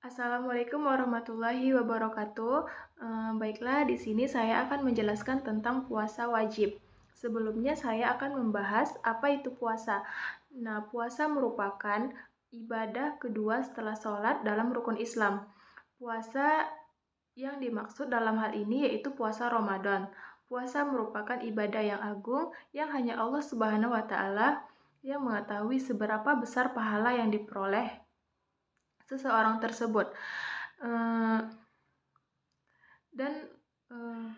Assalamualaikum warahmatullahi wabarakatuh. Baiklah, di sini saya akan menjelaskan tentang puasa wajib. Sebelumnya saya akan membahas apa itu puasa. Nah, puasa merupakan ibadah kedua setelah sholat dalam rukun Islam. Puasa yang dimaksud dalam hal ini yaitu puasa Ramadan. Puasa merupakan ibadah yang agung yang hanya Allah Subhanahu wa Ta'ala yang mengetahui seberapa besar pahala yang diperoleh seseorang tersebut. Eh, dan eh,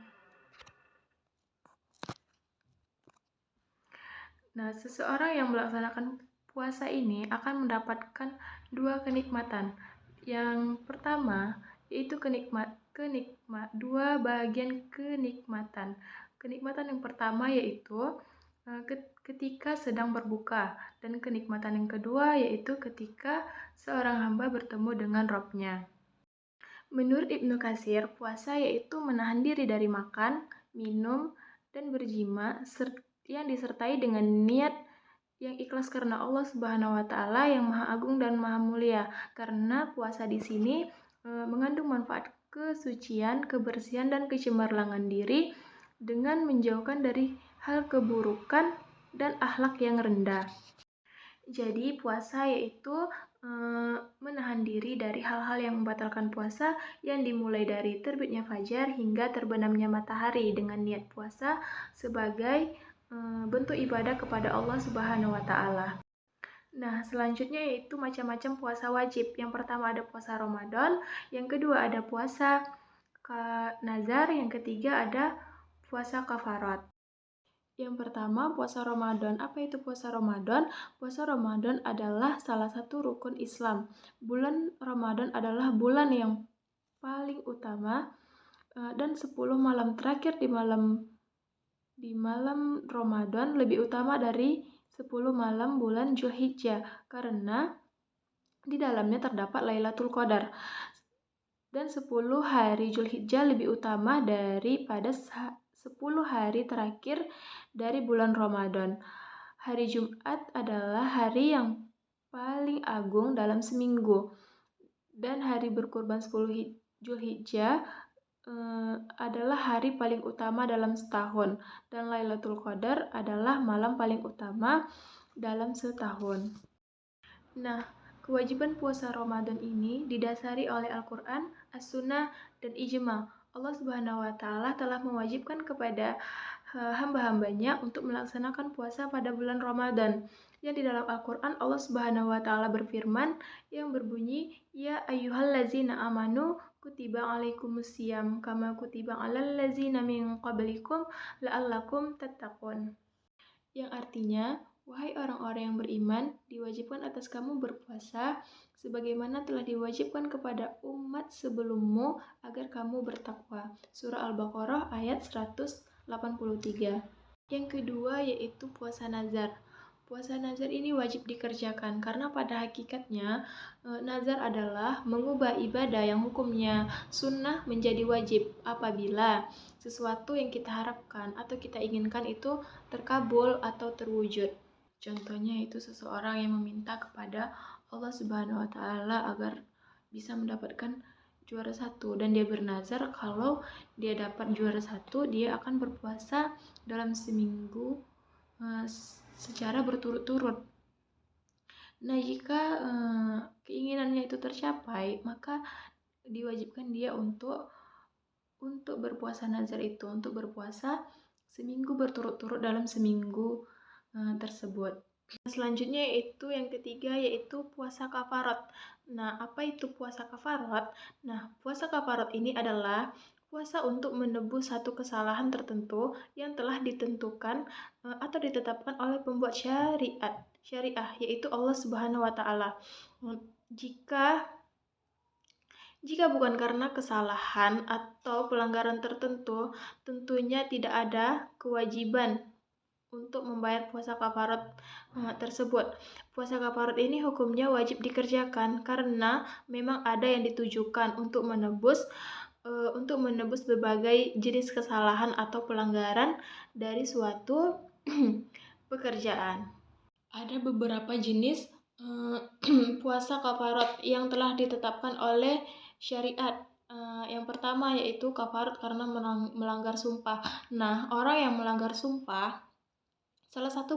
Seseorang yang melaksanakan puasa ini akan mendapatkan dua kenikmatan. Yang pertama yaitu dua bagian kenikmatan. Kenikmatan yang pertama yaitu ketika sedang berbuka, dan kenikmatan yang kedua yaitu ketika seorang hamba bertemu dengan Rabb-nya. Menurut Ibnu Katsir, puasa yaitu menahan diri dari makan, minum, dan berjima yang disertai dengan niat yang ikhlas karena Allah Subhanahu wa Ta'ala yang Maha Agung dan Maha Mulia. Karena puasa di sini mengandung manfaat kesucian, kebersihan, dan kecemerlangan diri dengan menjauhkan dari hal keburukan dan akhlak yang rendah. Jadi puasa yaitu menahan diri dari hal-hal yang membatalkan puasa yang dimulai dari terbitnya fajar hingga terbenamnya matahari dengan niat puasa sebagai bentuk ibadah kepada Allah Subhanahu wa Ta'ala. Nah, selanjutnya yaitu macam-macam puasa wajib. Yang pertama ada puasa Ramadan, yang kedua ada puasa nazar, yang ketiga ada puasa kafarat. Yang pertama, puasa Ramadan. Apa itu puasa Ramadan? Puasa Ramadan adalah salah satu rukun Islam. Bulan Ramadan adalah bulan yang paling utama dan 10 malam terakhir di malam Ramadan lebih utama dari 10 malam bulan Zulhijjah karena di dalamnya terdapat Lailatul Qadar. Dan 10 hari Zulhijjah lebih utama daripada 10 hari terakhir dari bulan Ramadan. Hari Jumat adalah hari yang paling agung dalam seminggu. Dan hari berkurban 10 Zulhijjah adalah hari paling utama dalam setahun. Dan Lailatul Qadar adalah malam paling utama dalam setahun. Nah, kewajiban puasa Ramadan ini didasari oleh Al-Quran, As-Sunnah, dan Ijma. Allah Subhanahu wa Ta'ala telah mewajibkan kepada hamba-hambanya untuk melaksanakan puasa pada bulan Ramadan. Yang di dalam Al-Quran Allah Subhanahu wa Ta'ala berfirman yang berbunyi, Ya ayyuhallazina amanu kutiba alaikumusiyam kama kutiba alal ladzina min qablikum la'allakum tattaqun. Yang artinya, wahai orang-orang yang beriman, diwajibkan atas kamu berpuasa sebagaimana telah diwajibkan kepada umat sebelummu agar kamu bertakwa. Surah Al-Baqarah ayat 183. Yang kedua yaitu puasa nazar. Puasa nazar ini wajib dikerjakan karena pada hakikatnya nazar adalah mengubah ibadah yang hukumnya sunnah menjadi wajib apabila sesuatu yang kita harapkan atau kita inginkan itu terkabul atau terwujud. Contohnya itu seseorang yang meminta kepada Allah Subhanahu wa Ta'ala agar bisa mendapatkan juara 1 dan dia bernazar kalau dia dapat juara 1 dia akan berpuasa dalam seminggu secara berturut-turut. Nah, jika keinginannya itu tercapai, maka diwajibkan dia untuk berpuasa nazar itu, untuk berpuasa seminggu berturut-turut dalam seminggu tersebut. Selanjutnya yaitu yang ketiga yaitu puasa kafarat. Nah, apa itu puasa kafarat? Nah, puasa kafarat ini adalah puasa untuk menebus satu kesalahan tertentu yang telah ditentukan atau ditetapkan oleh pembuat syariah yaitu Allah Subhanahu wa Ta'ala. Jika bukan karena kesalahan atau pelanggaran tertentu, tentunya tidak ada kewajiban untuk membayar puasa kafarat tersebut. Puasa kafarat ini hukumnya wajib dikerjakan karena memang ada yang ditujukan untuk menebus berbagai jenis kesalahan atau pelanggaran dari suatu pekerjaan. Ada beberapa jenis Puasa kafarat yang telah ditetapkan oleh syariat. Yang pertama yaitu kafarat karena melanggar sumpah. Nah, orang yang melanggar sumpah, salah satu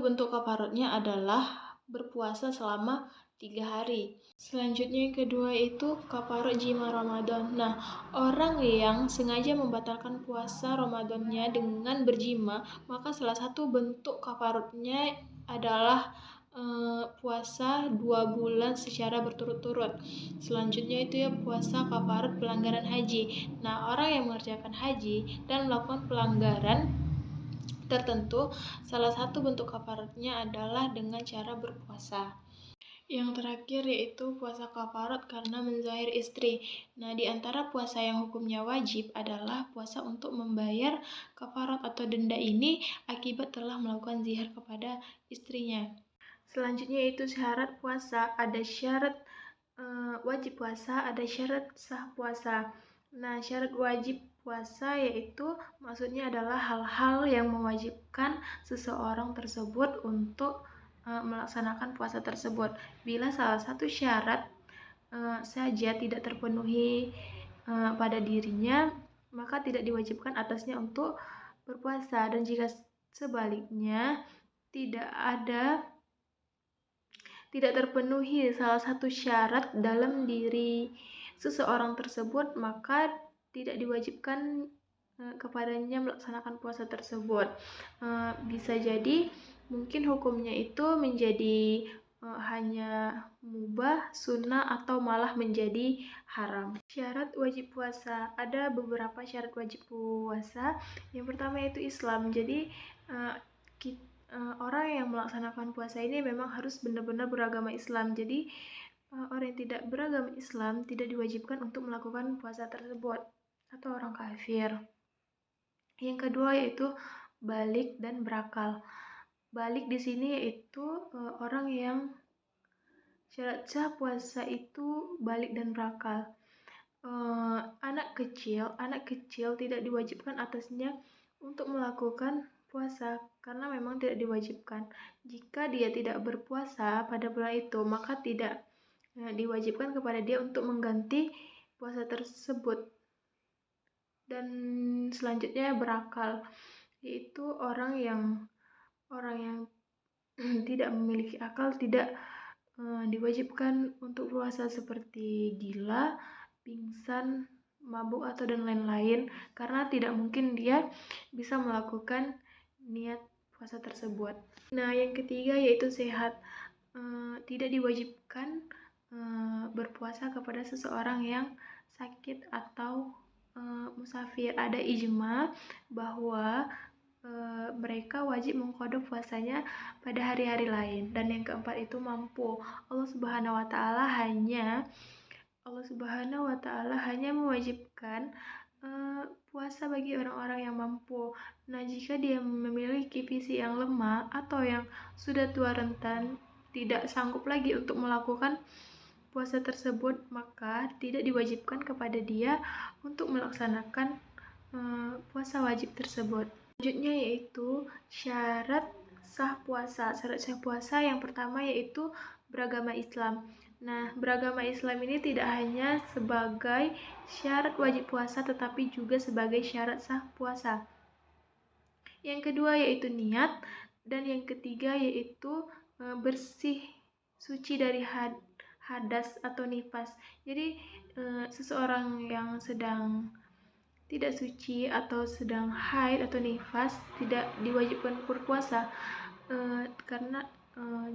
bentuk kafaratnya adalah berpuasa selama 3 hari. Selanjutnya yang kedua itu kafarat jima Ramadan. Nah, orang yang sengaja membatalkan puasa Ramadannya dengan berjima, maka salah satu bentuk kafaratnya adalah puasa 2 bulan secara berturut-turut. Selanjutnya itu ya puasa kafarat pelanggaran haji. Nah, orang yang mengerjakan haji dan melakukan pelanggaran tertentu, salah satu bentuk kafaratnya adalah dengan cara berpuasa. Yang terakhir yaitu puasa kafarat karena menzahir istri. Nah, di antara puasa yang hukumnya wajib adalah puasa untuk membayar kafarat atau denda ini akibat telah melakukan zihar kepada istrinya. Selanjutnya yaitu syarat puasa. Ada syarat wajib puasa, ada syarat sah puasa. Nah, syarat wajib puasa yaitu maksudnya adalah hal-hal yang mewajibkan seseorang tersebut untuk melaksanakan puasa tersebut. Bila salah satu syarat saja tidak terpenuhi pada dirinya, maka tidak diwajibkan atasnya untuk berpuasa. Dan jika sebaliknya tidak terpenuhi salah satu syarat dalam diri seseorang tersebut, maka tidak diwajibkan kepadanya melaksanakan puasa tersebut. Bisa jadi mungkin hukumnya itu menjadi hanya mubah, sunnah, atau malah menjadi haram. Syarat wajib puasa. Ada beberapa syarat wajib puasa. Yang pertama yaitu Islam. Jadi orang yang melaksanakan puasa ini memang harus benar-benar beragama Islam. Jadi orang yang tidak beragama Islam tidak diwajibkan untuk melakukan puasa tersebut, atau orang kafir. Yang kedua yaitu balik dan berakal. Balik di sini yaitu orang yang syarat sah puasa itu balik dan berakal. Anak kecil tidak diwajibkan atasnya untuk melakukan puasa karena memang tidak diwajibkan. Jika dia tidak berpuasa pada bulan itu, maka tidak diwajibkan kepada dia untuk mengganti puasa tersebut. Dan selanjutnya berakal, yaitu orang yang tidak memiliki akal, tidak diwajibkan untuk puasa seperti gila, pingsan, mabuk, atau dan lain-lain, karena tidak mungkin dia bisa melakukan niat puasa tersebut. Nah, yang ketiga yaitu sehat. Tidak diwajibkan berpuasa kepada seseorang yang sakit atau musafir. Ada ijma bahwa mereka wajib mengqadha puasanya pada hari-hari lain. Dan yang keempat itu mampu. Allah Subhanahu wa taala hanya mewajibkan puasa bagi orang-orang yang mampu. Nah, jika dia memiliki fisik yang lemah atau yang sudah tua rentan, tidak sanggup lagi untuk melakukan puasa tersebut, maka tidak diwajibkan kepada dia untuk melaksanakan puasa wajib tersebut. Selanjutnya yaitu syarat sah puasa. Syarat sah puasa yang pertama yaitu beragama Islam. Nah, beragama Islam ini tidak hanya sebagai syarat wajib puasa tetapi juga sebagai syarat sah puasa. Yang kedua yaitu niat, dan yang ketiga yaitu bersih, suci dari hadas atau nifas. Jadi seseorang yang sedang tidak suci atau sedang haid atau nifas tidak diwajibkan berpuasa karena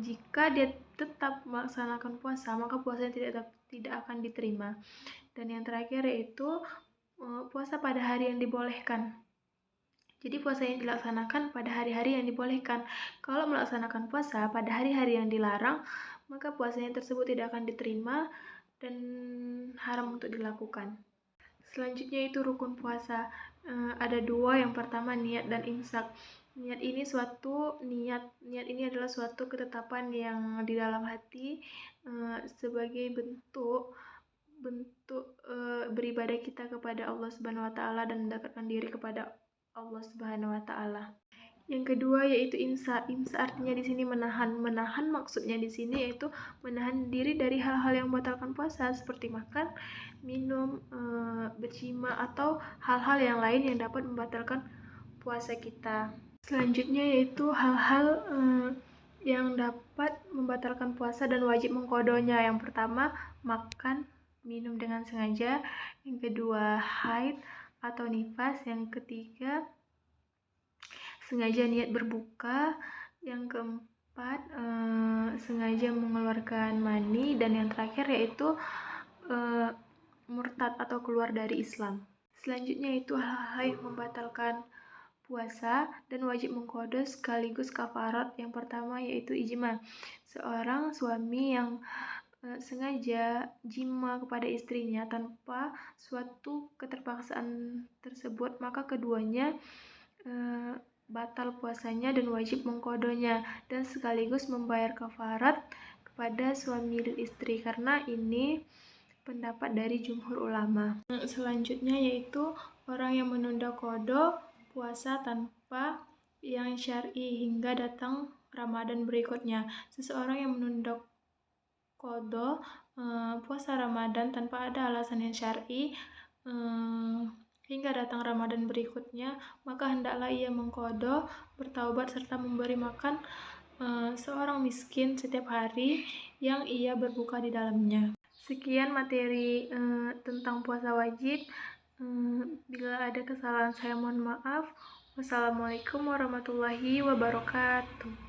jika dia tetap melaksanakan puasa, maka puasanya tidak akan diterima. Dan yang terakhir yaitu puasa pada hari yang dibolehkan. Jadi puasa yang dilaksanakan pada hari-hari yang dibolehkan. Kalau melaksanakan puasa pada hari-hari yang dilarang, maka puasanya tersebut tidak akan diterima dan haram untuk dilakukan. Selanjutnya itu rukun puasa. Ada 2, yang pertama niat dan imsak. Niat ini adalah suatu ketetapan yang di dalam hati sebagai bentuk beribadah kita kepada Allah Subhanahu wa taala dan mendekatkan diri kepada Allah Subhanahu wa taala. Yang kedua yaitu imsa. Imsa artinya di sini menahan. Menahan maksudnya di sini yaitu menahan diri dari hal-hal yang membatalkan puasa seperti makan, minum, berjima atau hal-hal yang lain yang dapat membatalkan puasa kita. Selanjutnya yaitu hal-hal yang dapat membatalkan puasa dan wajib mengqadhonya. Yang pertama, makan, minum dengan sengaja. Yang kedua, haid atau nifas. Yang ketiga, sengaja niat berbuka. Yang keempat, sengaja mengeluarkan mani. Dan yang terakhir yaitu murtad atau keluar dari Islam. Selanjutnya itu hal-hal yang membatalkan puasa dan wajib mengqadha sekaligus kafarat. Yang pertama yaitu ijma. Seorang suami yang sengaja jima kepada istrinya tanpa suatu keterpaksaan tersebut, maka keduanya batal puasanya dan wajib mengqadhonya dan sekaligus membayar kafarat kepada suami dan istri, karena ini pendapat dari jumhur ulama. Selanjutnya yaitu orang yang menunda qadha puasa tanpa yang syar'i hingga datang Ramadan berikutnya. Seseorang yang menunda qadha puasa Ramadan tanpa ada alasan yang syar'i hingga datang Ramadan berikutnya, maka hendaklah ia mengqadha, bertaubat serta memberi makan seorang miskin setiap hari yang ia berbuka di dalamnya. Sekian materi tentang puasa wajib. Bila ada kesalahan saya mohon maaf. Wassalamualaikum warahmatullahi wabarakatuh.